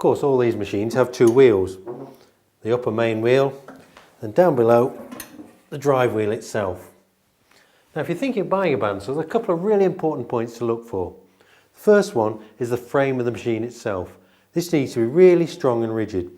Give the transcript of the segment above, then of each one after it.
course, all these machines have two wheels. The upper main wheel, and down below, the drive wheel itself. Now, if you're thinking of buying a bandsaw, there's a couple of really important points to look for. The first one is the frame of the machine itself. This needs to be really strong and rigid.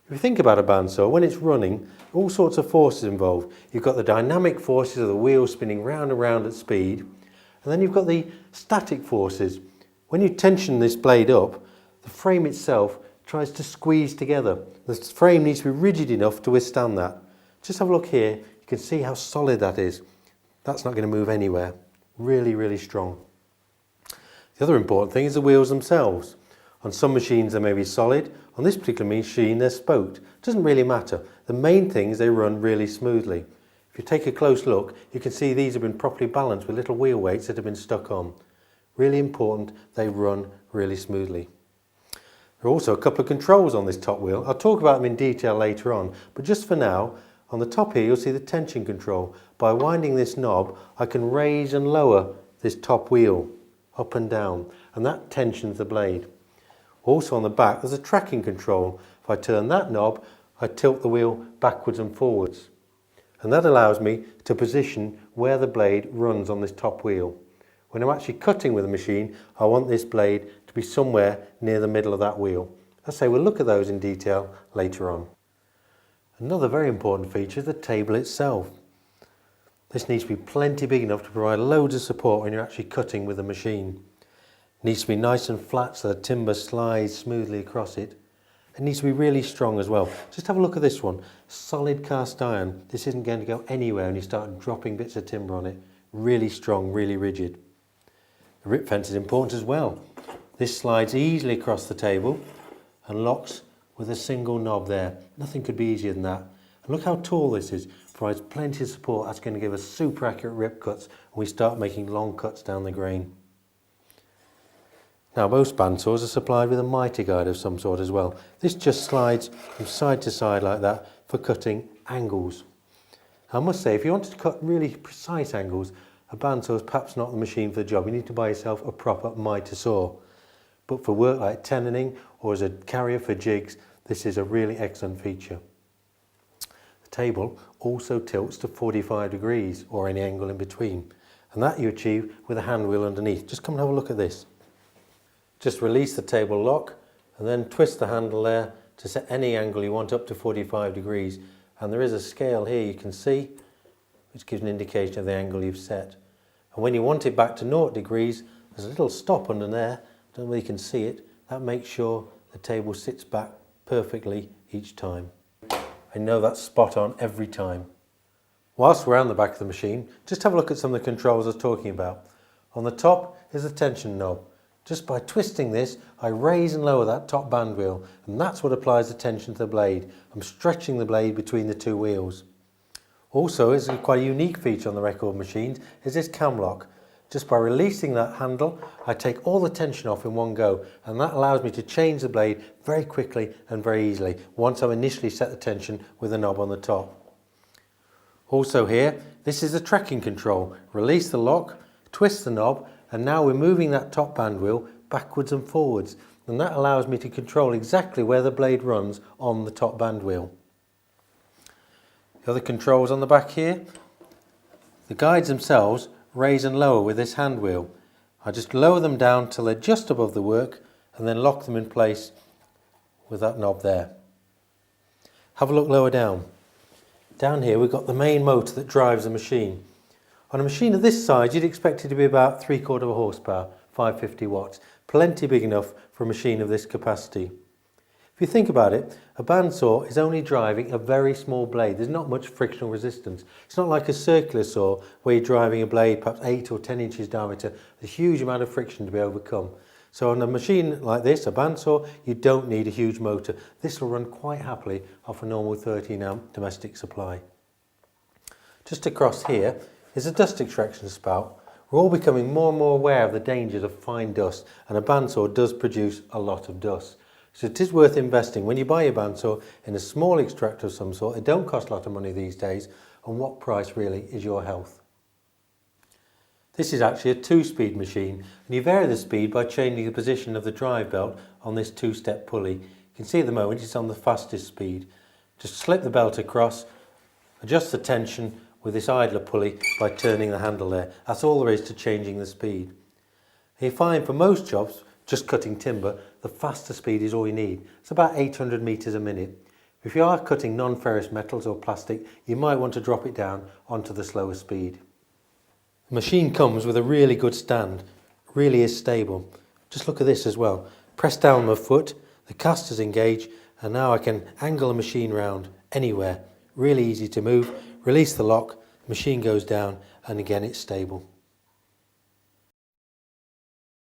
If you think about a bandsaw, when it's running, all sorts of forces involved. You've got the dynamic forces of the wheel spinning round and round at speed, and then you've got the static forces. When you tension this blade up, the frame itself tries to squeeze together. The frame needs to be rigid enough to withstand that. Just have a look here, you can see how solid that is. That's not going to move anywhere. Really, really strong. The other important thing is the wheels themselves. On some machines they may be solid, on this particular machine they're spoked. It doesn't really matter. The main thing is they run really smoothly. If you take a close look, you can see these have been properly balanced with little wheel weights that have been stuck on. Really important, they run really smoothly. There are also a couple of controls on this top wheel. I'll talk about them in detail later on, but just for now, on the top here you'll see the tension control. By winding this knob, I can raise and lower this top wheel up and down, and that tensions the blade. Also on the back there's a tracking control. If I turn that knob, I tilt the wheel backwards and forwards, and that allows me to position where the blade runs on this top wheel. When I'm actually cutting with the machine, I want this blade to be somewhere near the middle of that wheel. As I say, we'll look at those in detail later on. Another very important feature is the table itself. This needs to be plenty big enough to provide loads of support when you're actually cutting with the machine. It needs to be nice and flat so the timber slides smoothly across it. It needs to be really strong as well. Just have a look at this one. Solid cast iron. This isn't going to go anywhere when you start dropping bits of timber on it. Really strong, really rigid. The rip fence is important as well. This slides easily across the table and locks with a single knob there. Nothing could be easier than that. And look how tall this is. Provides plenty of support. That's going to give us super accurate rip cuts when we start making long cuts down the grain. Now, most bandsaws are supplied with a mitre guide of some sort as well. This just slides from side to side like that for cutting angles. I must say, if you wanted to cut really precise angles, a bandsaw is perhaps not the machine for the job. You need to buy yourself a proper mitre saw. But for work like tenoning or as a carrier for jigs, this is a really excellent feature. The table also tilts to 45 degrees or any angle in between, and that you achieve with a hand wheel underneath. Just come and have a look at this. Just release the table lock and then twist the handle there to set any angle you want up to 45 degrees. And there is a scale here you can see which gives an indication of the angle you've set. And when you want it back to 0 degrees, there's a little stop under there. I don't know if you can see it. That makes sure the table sits back perfectly each time. I know that's spot on every time. Whilst we're on the back of the machine, just have a look at some of the controls I was talking about. On the top is the tension knob. Just by twisting this, I raise and lower that top band wheel, and that's what applies the tension to the blade. I'm stretching the blade between the two wheels. Also, it's quite a unique feature on the record machines, is this cam lock. Just by releasing that handle, I take all the tension off in one go, and that allows me to change the blade very quickly and very easily once I've initially set the tension with the knob on the top. Also here, this is the tracking control. Release the lock, twist the knob, and now we're moving that top band wheel backwards and forwards, and that allows me to control exactly where the blade runs on the top band wheel. The other controls on the back here, the guides themselves raise and lower with this hand wheel. I just lower them down till they're just above the work and then lock them in place with that knob there. Have a look lower down. Down here we've got the main motor that drives the machine. On a machine of this size you'd expect it to be about 3/4 of a horsepower, 550 watts. Plenty big enough for a machine of this capacity. If you think about it, a bandsaw is only driving a very small blade. There's not much frictional resistance. It's not like a circular saw where you're driving a blade perhaps 8 or 10 inches diameter. There's a huge amount of friction to be overcome. So on a machine like this, a bandsaw, you don't need a huge motor. This will run quite happily off a normal 13 amp domestic supply. Just across here is a dust extraction spout. We're all becoming more and more aware of the dangers of fine dust, and a bandsaw does produce a lot of dust. So it is worth investing when you buy a bandsaw in a small extractor of some sort. It don't cost a lot of money these days, and what price really is your health? This is actually a 2-speed machine, and you vary the speed by changing the position of the drive belt on this 2-step pulley. You can see at the moment it's on the fastest speed. Just slip the belt across, adjust the tension with this idler pulley by turning the handle there. That's all there is to changing the speed. You find for most jobs, just cutting timber, the faster speed is all you need. It's about 800 metres a minute. If you are cutting non-ferrous metals or plastic, you might want to drop it down onto the slower speed. The machine comes with a really good stand, really is stable. Just look at this as well. Press down my foot, the casters engage, and now I can angle the machine round anywhere. Really easy to move. Release the lock, the machine goes down, and again it's stable.